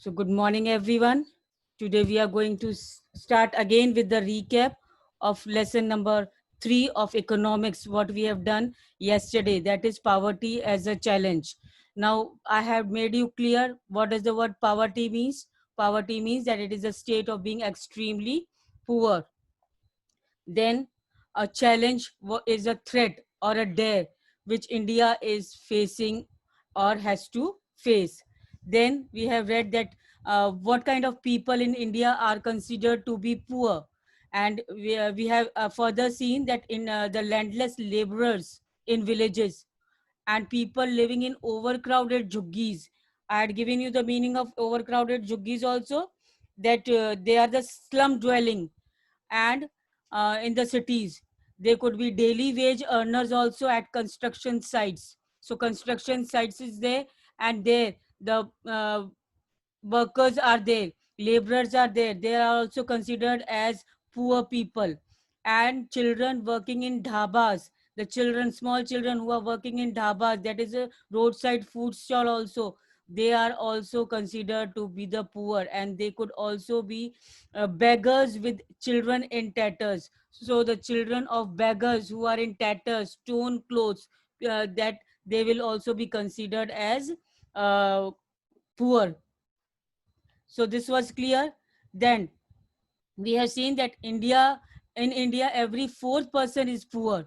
So good morning, everyone. Today we are going to start again with the recap of lesson number 3 of economics, what we have done yesterday, that is poverty as a challenge. Now, I have made you clear what does the word poverty means. Poverty means that it is a state of being extremely poor. Then a challenge is a threat or a dare which India is facing or has to face. Then we have read that what kind of people in India are considered to be poor. And we have further seen that in the landless laborers in villages and people living in overcrowded juggies. I had given you the meaning of overcrowded juggies also, that they are the slum dwelling and in the cities. They could be daily wage earners also at construction sites. So construction sites is there, and there the workers are there, laborers are there. They are also considered as poor people. And children working in dhabas, the children, small children who are working in dhabas, that is a roadside food stall also, they are also considered to be the poor, and they could also be beggars with children in tatters. So the children of beggars who are in tatters, torn clothes, that they will also be considered as poor. So this was clear. Then we have seen that in India, every fourth person is poor.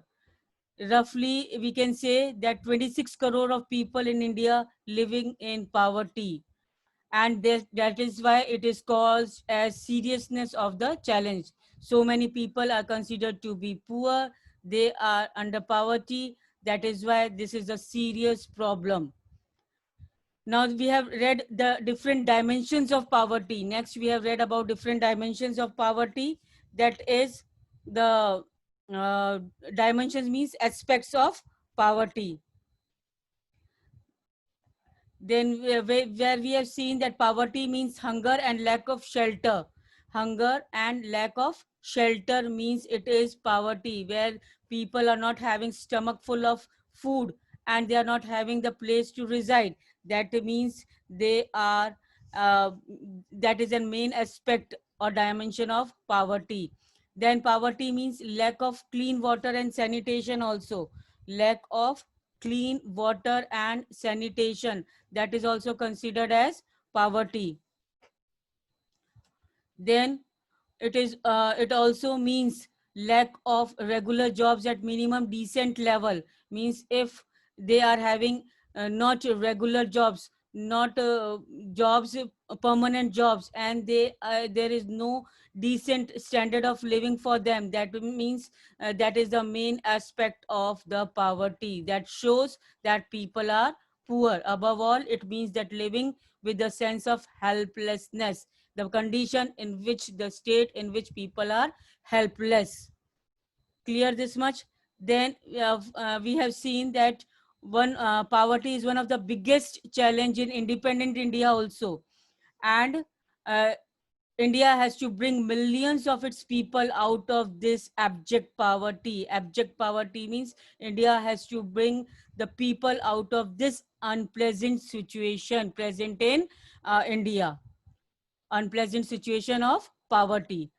Roughly, we can say that 26 crore of people in India living in poverty. And that is why it is caused as seriousness of the challenge. So many people are considered to be poor. They are under poverty. That is why this is a serious problem. Now we have read the different dimensions of poverty. Next, we have read about different dimensions of poverty. That is the uh, dimensions means aspects of poverty. Then where we have seen that poverty means hunger and lack of shelter. Hunger and lack of shelter means it is poverty, where people are not having stomach full of food and they are not having the place to reside. That means they are uh, that is a main aspect or dimension of poverty. Then poverty means lack of clean water and sanitation also. Lack of clean water and sanitation, that is also considered as poverty. Then it also means lack of regular jobs at minimum decent level. Means if they are having not regular jobs, not jobs, permanent jobs, and there is no decent standard of living for them, that means that is the main aspect of the poverty, that shows that people are poor. Above all, it means that living with a sense of helplessness, the condition in which the state in which people are helpless. Clear this much? Then we have seen that one poverty is one of the biggest challenge in independent India also. And uh, India has to bring millions of its people out of this abject poverty. Abject poverty means India has to bring the people out of this unpleasant situation present in India, unpleasant situation of poverty.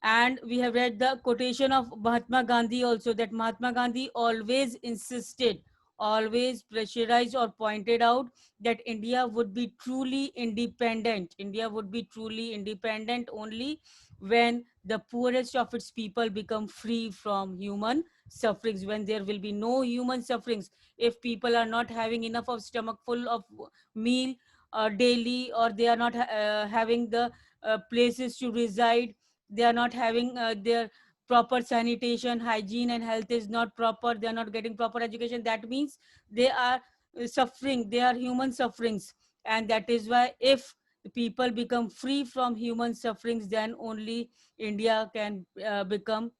And we have read the quotation of Mahatma Gandhi also, that Mahatma Gandhi always insisted, always pressurized or pointed out that India would be truly independent. India would be truly independent only when the poorest of its people become free from human sufferings, when there will be no human sufferings. If people are not having enough of stomach full of meal daily, or they are not having the places to reside, they are not having their proper sanitation, hygiene and health is not proper, they are not getting proper education, that means they are suffering, they are human sufferings. And that is why if the people become free from human sufferings, then only India can become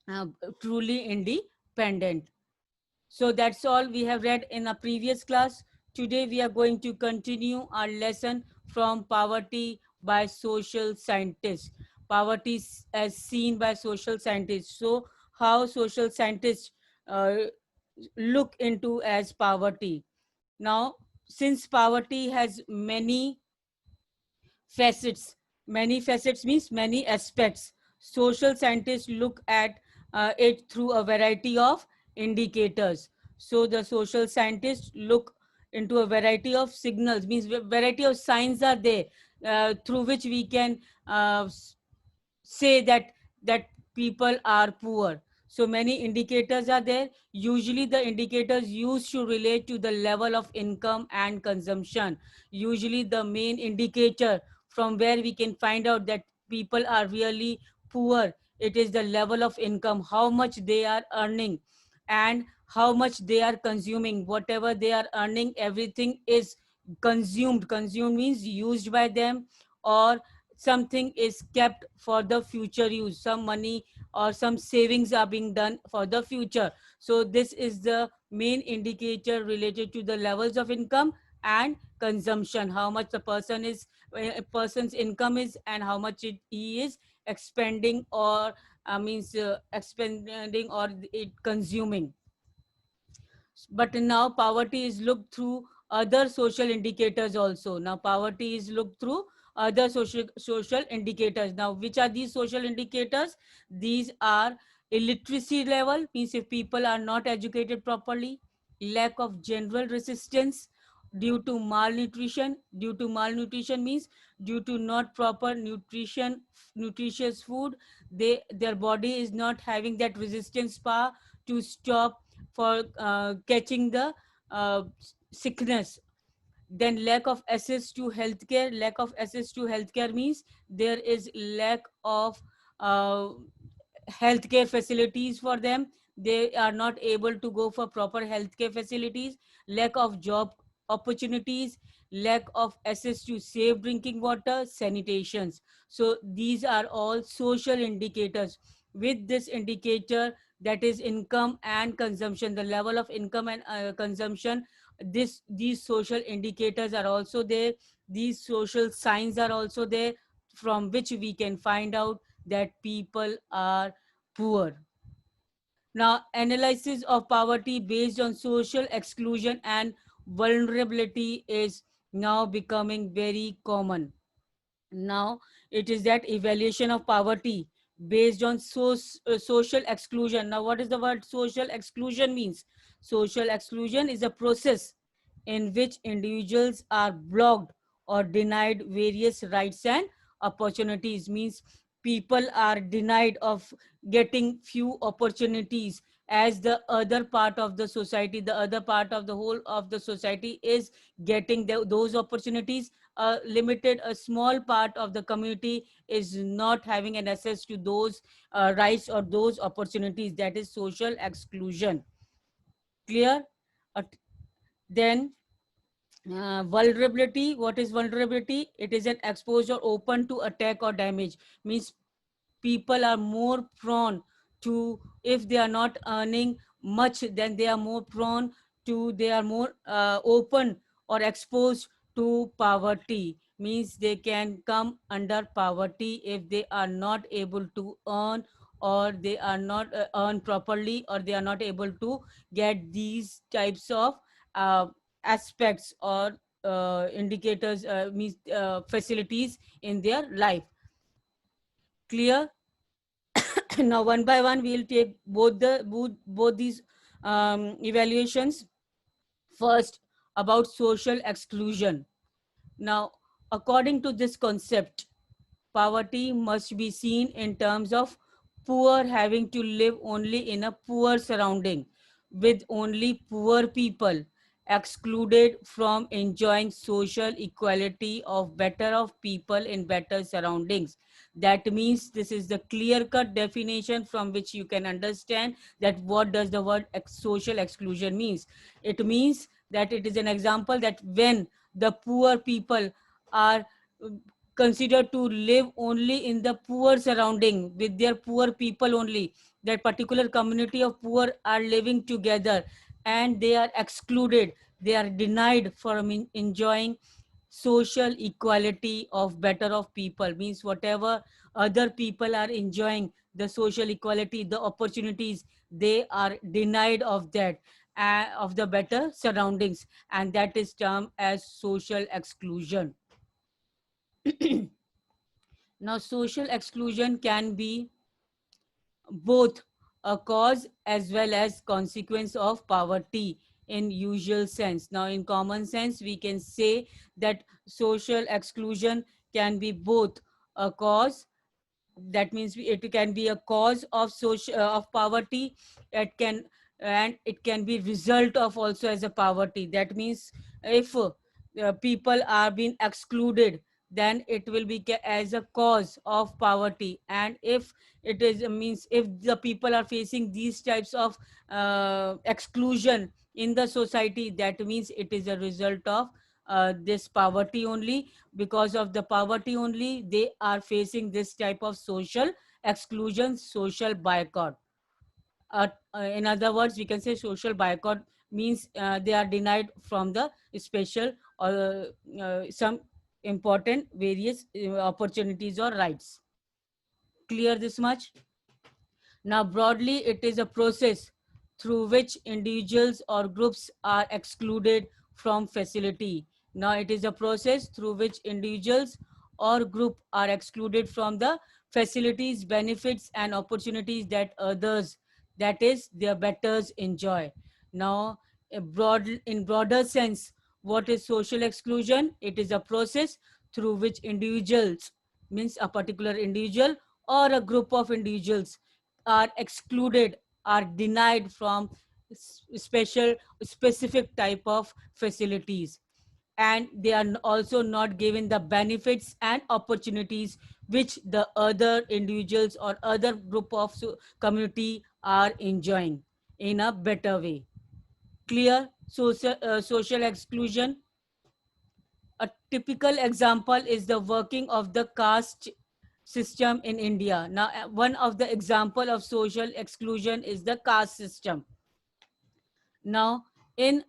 uh, truly independent. So that's all we have read in a previous class. Today we are going to continue our lesson from poverty by social scientists. Poverty as seen by social scientists. So how social scientists uh, look into as poverty. Now, since poverty has many facets. Many facets means many aspects. Social scientists look at it through a variety of indicators. So the social scientists look into a variety of signals, means variety of signs are there through which we can say that people are poor. So many indicators are there. Usually the indicators used to relate to the level of income and consumption. Usually the main indicator from where we can find out that people are really poor, it is the level of income, how much they are earning and how much they are consuming. Whatever they are earning, everything is consumed. Consumed means used by them, or something is kept for the future use. Some money or some savings are being done for the future. So this is the main indicator related to the levels of income and consumption, how much the person is, a person's income is, and how much he is expending, or means expending, or it consuming. But now poverty is looked through other social indicators also. Now poverty is looked through other social indicators. Now which are these social indicators? These are illiteracy level, means if people are not educated properly, lack of general resistance due to malnutrition. Due to malnutrition means due to not proper nutritious food, their body is not having that resistance power to stop for catching the uh, sickness. Then lack of access to healthcare. Lack of access to healthcare means there is lack of uh, healthcare facilities for them. They are not able to go for proper healthcare facilities. Lack of job opportunities, lack of access to safe drinking water, sanitations. So these are all social indicators. With this indicator, that is income and consumption, the level of income and consumption, these social indicators are also there. These social signs are also there, from which we can find out that people are poor. Now, analysis of poverty based on social exclusion and vulnerability is now becoming very common. Now it is that evaluation of poverty based on social exclusion. Now what is the word social exclusion means? Social exclusion is a process in which individuals are blocked or denied various rights and opportunities. Means people are denied of getting few opportunities, as the other part of the society, the other part of the whole of the society is getting those opportunities. A small part of the community is not having an access to those rights or those opportunities. That is social exclusion. Clear? Uh, then vulnerability. What is vulnerability? It is an exposure open to attack or damage. Means people are more prone to, if they are not earning much, then they are more prone to, they are more open or exposed to poverty. Means they can come under poverty if they are not able to earn, or they are not earn properly, or they are not able to get these types of uh, aspects or indicators, means facilities in their life. Clear? Now one by one we'll take both these evaluations. First, about social exclusion. Now, according to this concept, poverty must be seen in terms of poor having to live only in a poor surrounding, with only poor people, excluded from enjoying social equality of better of people in better surroundings. That means this is the clear cut definition from which you can understand that what does the word social exclusion means. It means that it is an example that when the poor people are considered to live only in the poor surrounding with their poor people only, that particular community of poor are living together, and they are excluded, they are denied from enjoying social equality of better of people. Means whatever other people are enjoying, the social equality, the opportunities, they are denied of that, of the better surroundings, and that is termed as social exclusion. Now, social exclusion can be both a cause as well as consequence of poverty in usual sense. Now, in common sense, we can say that social exclusion can be both a cause, that means it can be a cause of social of poverty, it can, and it can be result of also as a poverty. That means if people are being excluded, then it will be as a cause of poverty. And if it is means if the people are facing these types of exclusion in the society, that means it is a result of this poverty only. Because of the poverty only, they are facing this type of social exclusion, social boycott. In other words, we can say social boycott means they are denied from the special or some important various opportunities or rights. Clear this much? Now, broadly, it is a process through which individuals or groups are excluded from facility. Now, it is a process through which individuals or group are excluded from the facilities, benefits, and opportunities that others, that is, their betters, enjoy. Now, in broader sense, what is social exclusion? It is a process through which individuals, means a particular individual or a group of individuals, are excluded, are denied from special specific type of facilities, and they are also not given the benefits and opportunities which the other individuals or other group of community are enjoying in a better way. Clear? Social exclusion. A typical example is the working of the caste system in India. Now, one of the example of social exclusion is the caste system. Now, in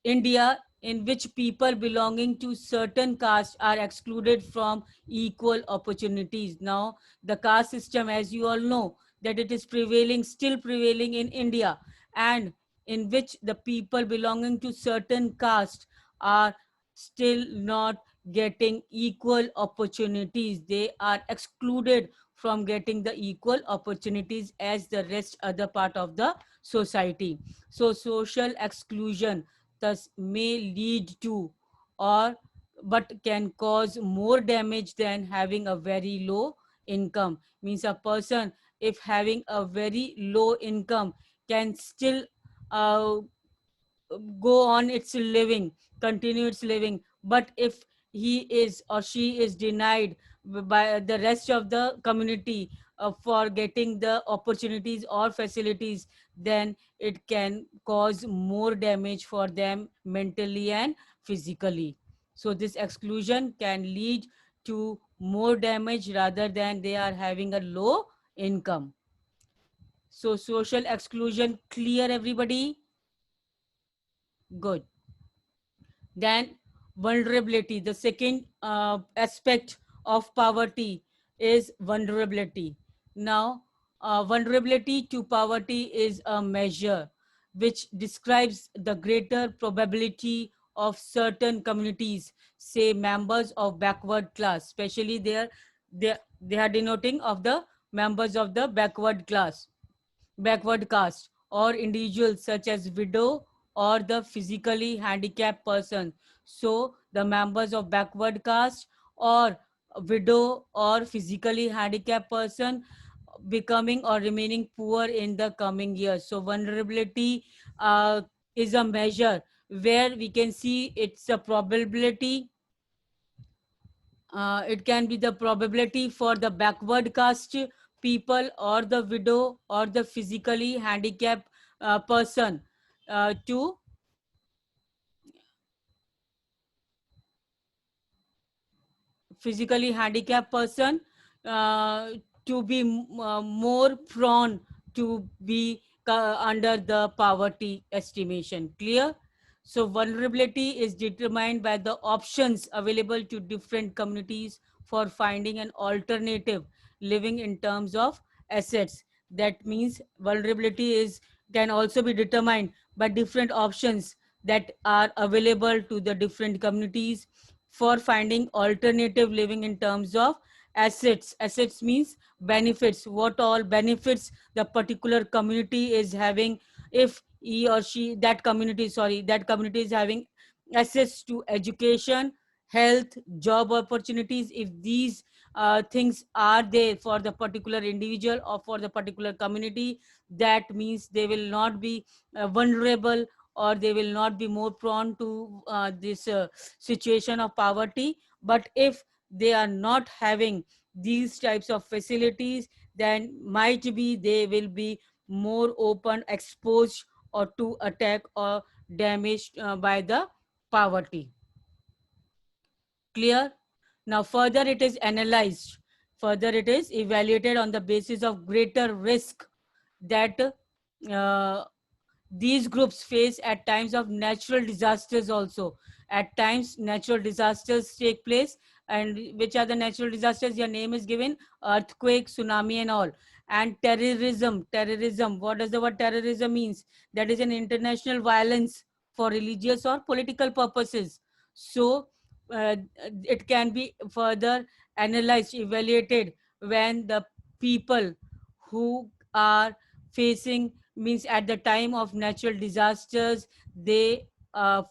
India, in which people belonging to certain castes are excluded from equal opportunities. Now, the caste system, as you all know, that it is prevailing, still prevailing in India, and in which the people belonging to certain caste are still not getting equal opportunities. They are excluded from getting the equal opportunities as the rest other part of the society. So social exclusion thus may lead to, or but can cause more damage than having a very low income. Means a person, if having a very low income, can still uh, go on its living, continue its living. But if he is or she is denied by the rest of the community for getting the opportunities or facilities, then it can cause more damage for them mentally and physically. So this exclusion can lead to more damage rather than they are having a low income. So social exclusion, clear everybody? Good. Then vulnerability. The second aspect of poverty is vulnerability. Now, vulnerability to poverty is a measure which describes the greater probability of certain communities, say members of backward class, especially they are denoting of the members of the backward caste, or individuals such as widow or the physically handicapped person. So the members of backward caste or widow or physically handicapped person becoming or remaining poor in the coming years. So vulnerability is a measure where we can see it's a probability. It can be the probability for the backward caste people or the widow or the physically handicapped person to physically handicapped person uh, to be more prone to be under the poverty estimation. Clear? So vulnerability is determined by the options available to different communities for finding an alternative living in terms of assets. That means vulnerability is can also be determined by different options that are available to the different communities for finding alternative living in terms of assets. Assets means benefits, what all benefits the particular community is having if he or she, that community, sorry, that community is having access to education, health, job opportunities. If these things are there for the particular individual or for the particular community, that means they will not be vulnerable, or they will not be more prone to this situation of poverty. But if they are not having these types of facilities, then might be they will be more open, exposed, or to attack or damaged by the poverty. Clear? Now further it is analyzed, further it is evaluated on the basis of greater risk that uh, these groups face at times of natural disasters also. At times natural disasters take place. And which are the natural disasters? Your name is given: earthquake, tsunami and all. And terrorism. Terrorism, what does the word terrorism means? That is an international violence for religious or political purposes. So it can be further analyzed, evaluated, when the people who are facing, means at the time of natural disasters, they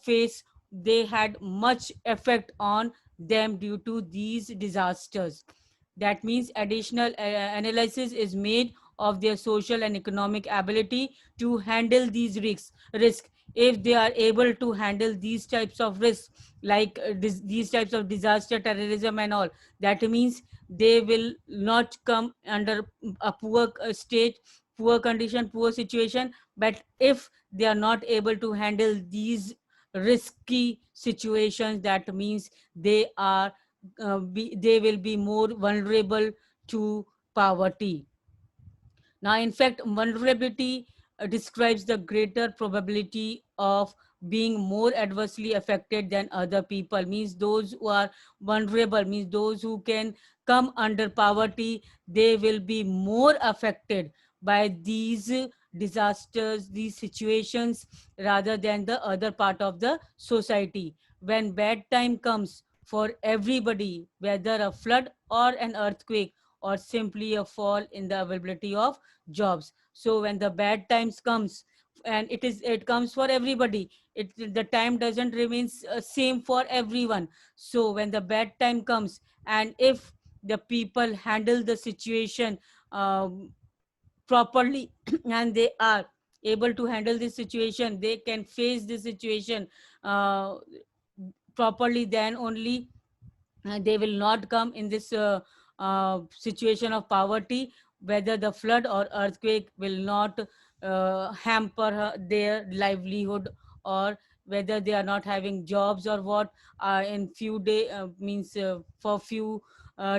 face, they had much effect on them due to these disasters. That means additional analysis is made of their social and economic ability to handle these risks. If they are able to handle these types of risks, like these types of disaster, terrorism and all, that means they will not come under a poor state, poor condition, poor situation. But if they are not able to handle these risky situations, that means they are they will be more vulnerable to poverty. Now, in fact, vulnerability describes the greater probability of being more adversely affected than other people. Means those who are vulnerable, means those who can come under poverty, they will be more affected by these disasters, these situations, rather than the other part of the society. When bad time comes for everybody, whether a flood or an earthquake or simply a fall in the availability of jobs. So when the bad times comes, and it comes for everybody, the time doesn't remain same for everyone. So when the bad time comes, and if the people handle the situation properly and they are able to handle this situation, they can face this situation uh, properly, then only they will not come in this situation of poverty. Whether the flood or earthquake will not hamper their livelihood, or whether they are not having jobs or what, in few day means for few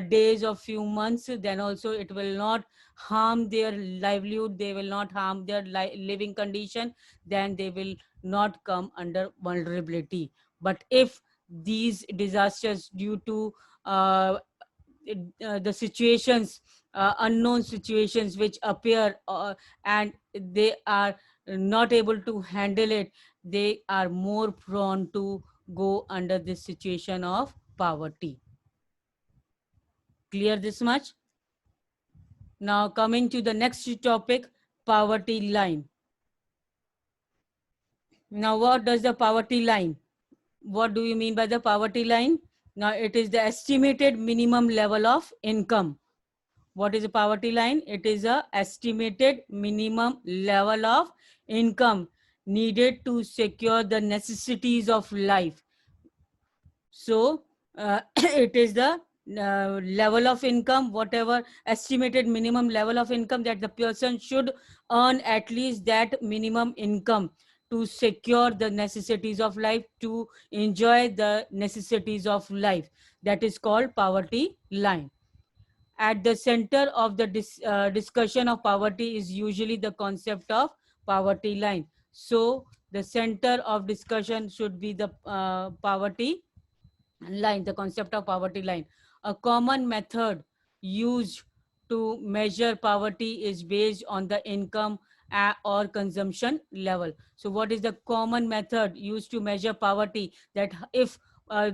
days or few months, then also it will not harm their livelihood, they will not harm their living condition, then they will not come under vulnerability. But if these disasters due to uh, the situations, unknown situations which appear, and they are not able to handle it, they are more prone to go under this situation of poverty. Clear this much? Now coming to the next topic, poverty line. Now what does the poverty line, what do you mean by the poverty line? Now it is the estimated minimum level of income. What is a poverty line? It is a estimated minimum level of income needed to secure the necessities of life. So it is the level of income, whatever estimated minimum level of income, that the person should earn at least that minimum income to secure the necessities of life, to enjoy the necessities of life. That is called poverty line. At the center of the discussion of poverty is usually the concept of poverty line. So the center of discussion should be the poverty line, the concept of poverty line. A common method used to measure poverty is based on the income or consumption level. So what is the common method used to measure poverty? That if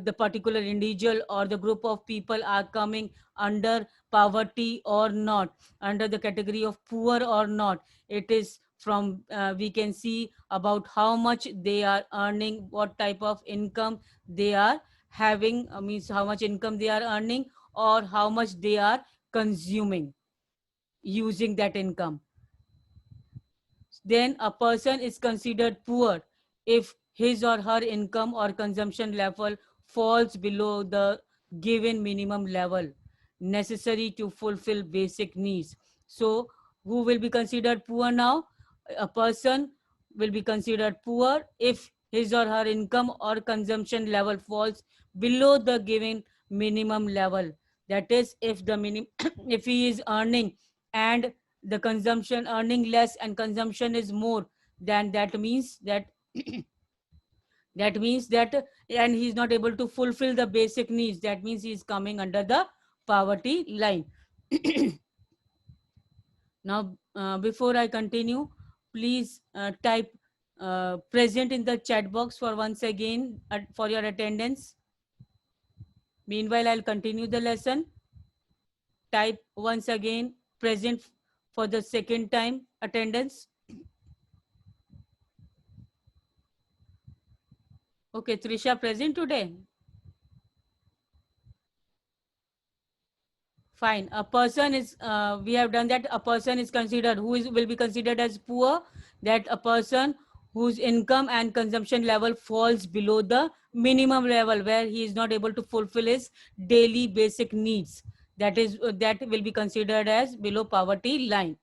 the particular individual or the group of people are coming under poverty or not, under the category of poor or not. It is from we can see about how much they are earning, what type of income they are having, means how much income they are earning, or how much they are consuming using that income. Then a person is considered poor if his or her income or consumption level falls below the given minimum level necessary to fulfill basic needs. So, who will be considered poor now? A person will be considered poor if his or her income or consumption level falls below the given minimum level. That is, if the if he is earning and the consumption, earning less and consumption is more, then that means that that means that and he's not able to fulfill the basic needs, that means he's coming under the poverty line. Now before I continue, please type present in the chat box for once again for your attendance. Meanwhile, I'll continue the lesson. Type once again present for the second time attendance. Okay, Trisha present today. Fine. A person is, we have done that. A person is considered, who is will be considered as poor, that a person whose income and consumption level falls below the minimum level, where he is not able to fulfill his daily basic needs. That is, that will be considered as below poverty line.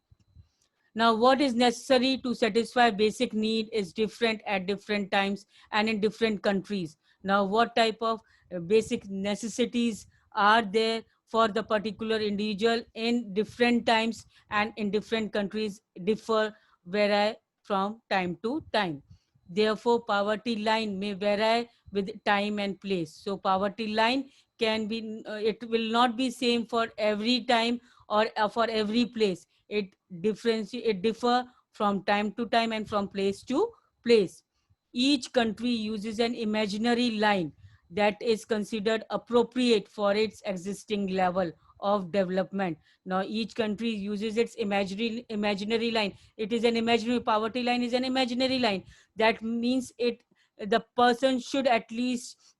Now, what is necessary to satisfy basic need is different at different times and in different countries. Now, what type of basic necessities are there for the particular individual in different times and in different countries differ vary from time to time. Therefore, poverty line may vary with time and place. So, poverty line can be, it will not be same for every time or for every place. It differ from time to time and from place to place. Each country uses an imaginary line that is considered appropriate for its existing level of development. Now each country uses its imaginary line. It is an imaginary, poverty line is an imaginary line. That means it, the person should at least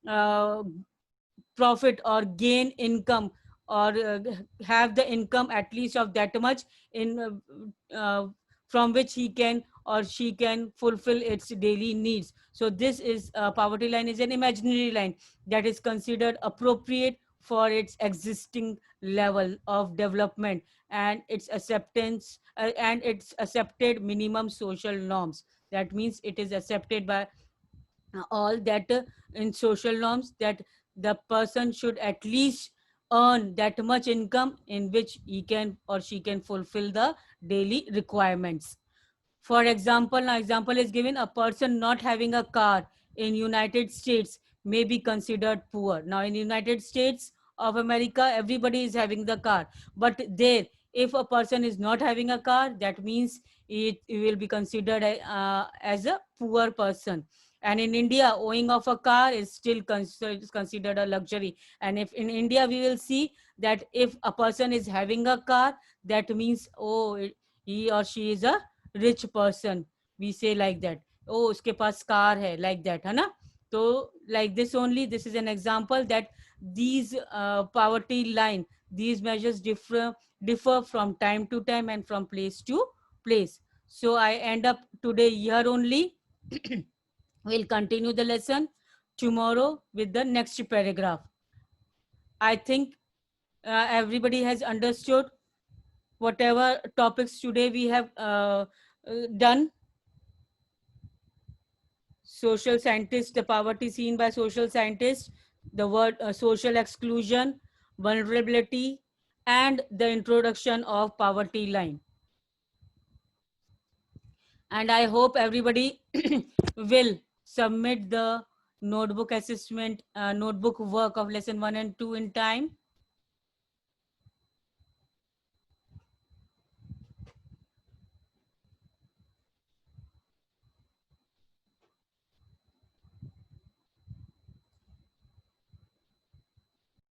profit or gain income, or have the income at least of that much in from which he can or she can fulfill its daily needs. So this is poverty line is an imaginary line that is considered appropriate for its existing level of development and its acceptance and its accepted minimum social norms. That means it is accepted by all that in social norms that the person should at least earn that much income in which he can or she can fulfill the daily requirements. For example, an example is given, a person not having a car in United States may be considered poor. Now in United States of America, everybody is having the car. But there, if a person is not having a car, that means it will be considered as a poor person. And in India, owning of a car is still considered a luxury. And if in India, we will see that if a person is having a car, that means, oh, he or she is a rich person. We say like that, oh uske paas car hai, like that, है ना. So like this only, this is an example that these poverty line, these measures differ from time to time and from place to place. So I end up today here only. We'll continue the lesson tomorrow with the next paragraph. I think everybody has understood whatever topics today we have done. Social scientists, the poverty seen by social scientists, the word social exclusion, vulnerability, and the introduction of poverty line. And I hope everybody will submit the notebook assessment, notebook work of lesson 1 and 2 in time.